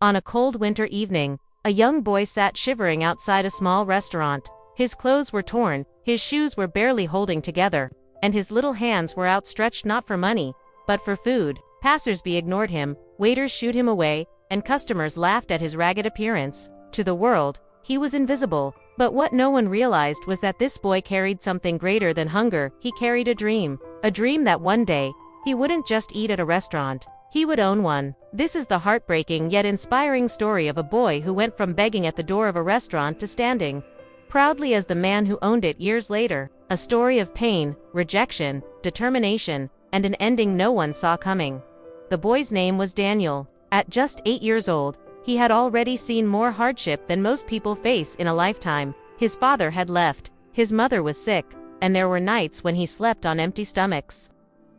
On a cold winter evening, a young boy sat shivering outside a small restaurant. His clothes were torn, his shoes were barely holding together, and his little hands were outstretched not for money, but for food. Passersby ignored him, waiters shooed him away, and customers laughed at his ragged appearance. To the world, he was invisible. But what no one realized was that this boy carried something greater than hunger. He carried a dream that one day, he wouldn't just eat at a restaurant, he would own one. This is the heartbreaking yet inspiring story of a boy who went from begging at the door of a restaurant to standing proudly as the man who owned it years later. A story of pain, rejection, determination, and an ending no one saw coming. The boy's name was Daniel. At just 8 years old, he had already seen more hardship than most people face in a lifetime. His father had left, his mother was sick, and there were nights when he slept on empty stomachs,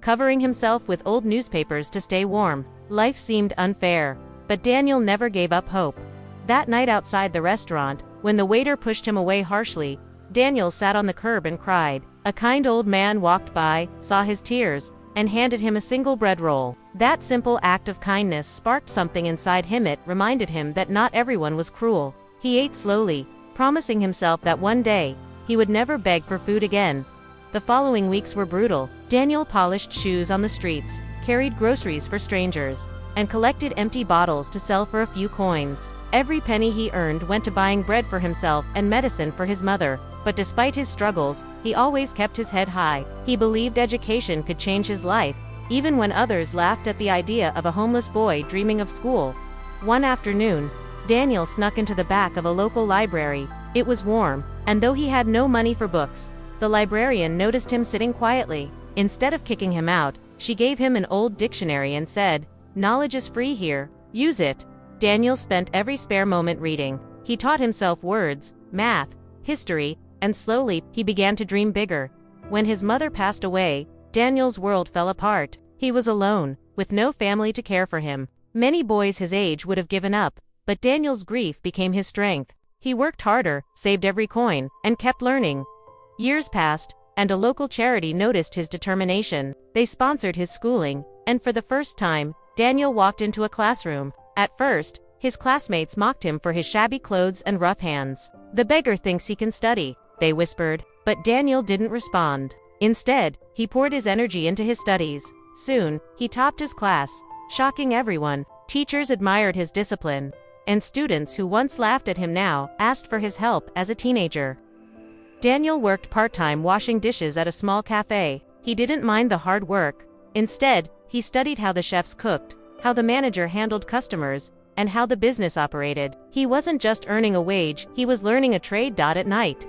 covering himself with old newspapers to stay warm. Life seemed unfair, but Daniel never gave up hope. That night outside the restaurant, when the waiter pushed him away harshly, Daniel sat on the curb and cried. A kind old man walked by, saw his tears, and handed him a single bread roll. That simple act of kindness sparked something inside him. It reminded him that not everyone was cruel. He ate slowly, promising himself that one day, he would never beg for food again. The following weeks were brutal. Daniel polished shoes on the streets, carried groceries for strangers, and collected empty bottles to sell for a few coins. Every penny he earned went to buying bread for himself and medicine for his mother. But despite his struggles, he always kept his head high. He believed education could change his life, even when others laughed at the idea of a homeless boy dreaming of school. One afternoon, Daniel snuck into the back of a local library. It was warm, and though he had no money for books, the librarian noticed him sitting quietly. Instead of kicking him out, she gave him an old dictionary and said, "Knowledge is free here. Use it." Daniel spent every spare moment reading. He taught himself words, math, history, and slowly, he began to dream bigger. When his mother passed away, Daniel's world fell apart. He was alone, with no family to care for him. Many boys his age would have given up, but Daniel's grief became his strength. He worked harder, saved every coin, and kept learning. Years passed, and a local charity noticed his determination. They sponsored his schooling, and for the first time, Daniel walked into a classroom. At first, his classmates mocked him for his shabby clothes and rough hands. "The beggar thinks he can study," they whispered, but Daniel didn't respond. Instead, he poured his energy into his studies. Soon, he topped his class, shocking everyone. Teachers admired his discipline, and students who once laughed at him now asked for his help as a teenager. Daniel worked part-time washing dishes at a small cafe. He didn't mind the hard work. Instead, he studied how the chefs cooked, how the manager handled customers, and how the business operated. He wasn't just earning a wage, he was learning a trade. At night,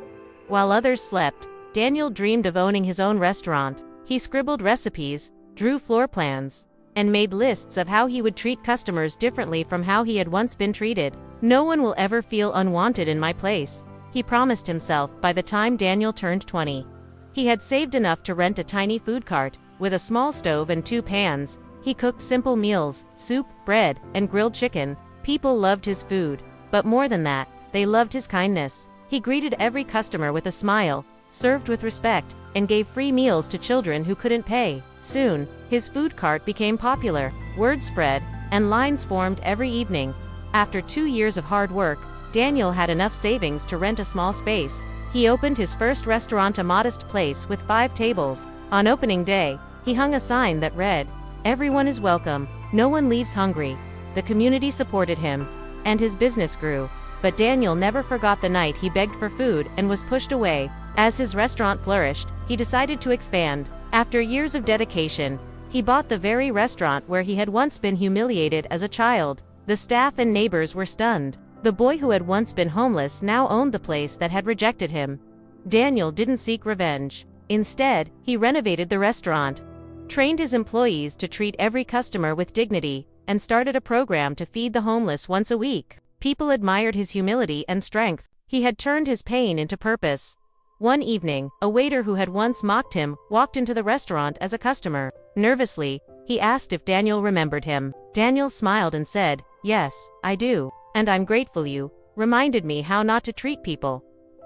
while others slept, Daniel dreamed of owning his own restaurant. He scribbled recipes, drew floor plans, and made lists of how he would treat customers differently from how he had once been treated. "No one will ever feel unwanted in my place," he promised himself. By the time Daniel turned 20, he had saved enough to rent a tiny food cart. With a small stove and 2 pans, he cooked simple meals, soup, bread, and grilled chicken. People loved his food, but more than that, they loved his kindness. He greeted every customer with a smile, served with respect, and gave free meals to children who couldn't pay. Soon, his food cart became popular, word spread, and lines formed every evening. After 2 years of hard work, Daniel had enough savings to rent a small space. He opened his first restaurant, a modest place with 5 tables. On opening day, he hung a sign that read, "Everyone is welcome, no one leaves hungry." The community supported him, and his business grew. But Daniel never forgot the night he begged for food and was pushed away. As his restaurant flourished, he decided to expand. After years of dedication, he bought the very restaurant where he had once been humiliated as a child. The staff and neighbors were stunned. The boy who had once been homeless now owned the place that had rejected him. Daniel didn't seek revenge. Instead, he renovated the restaurant, trained his employees to treat every customer with dignity, and started a program to feed the homeless once a week. People admired his humility and strength. He had turned his pain into purpose. One evening, a waiter who had once mocked him walked into the restaurant as a customer. Nervously, he asked if Daniel remembered him. Daniel smiled and said, "Yes, I do. And I'm grateful you reminded me how not to treat people."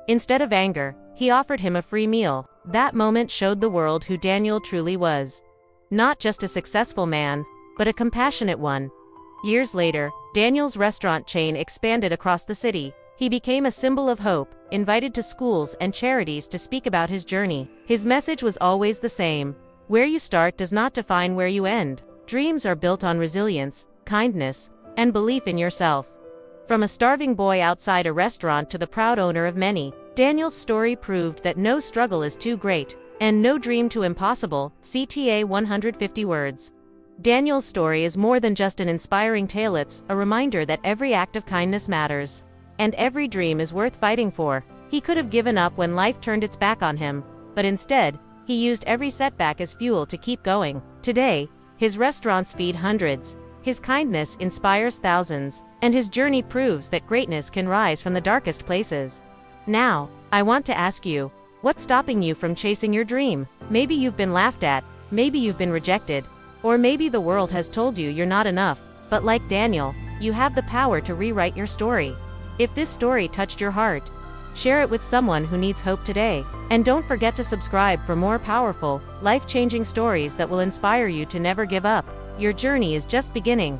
Instead of anger, he offered him a free meal. That moment showed the world who Daniel truly was. Not just a successful man, but a compassionate one. Years later, Daniel's restaurant chain expanded across the city. He became a symbol of hope, invited to schools and charities to speak about his journey. His message was always the same: where you start does not define where you end. Dreams are built on resilience, kindness, and belief in yourself. From a starving boy outside a restaurant to the proud owner of many, Daniel's story proved that no struggle is too great, and no dream too impossible. CTA 150 words. Daniel's story is more than just an inspiring tale, it's a reminder that every act of kindness matters. And every dream is worth fighting for. He could have given up when life turned its back on him, but instead, he used every setback as fuel to keep going. Today, his restaurants feed hundreds, his kindness inspires thousands, and his journey proves that greatness can rise from the darkest places. Now, I want to ask you, what's stopping you from chasing your dream? Maybe you've been laughed at, maybe you've been rejected, or maybe the world has told you you're not enough, but like Daniel, you have the power to rewrite your story. If this story touched your heart, share it with someone who needs hope today. And don't forget to subscribe for more powerful, life-changing stories that will inspire you to never give up. Your journey is just beginning.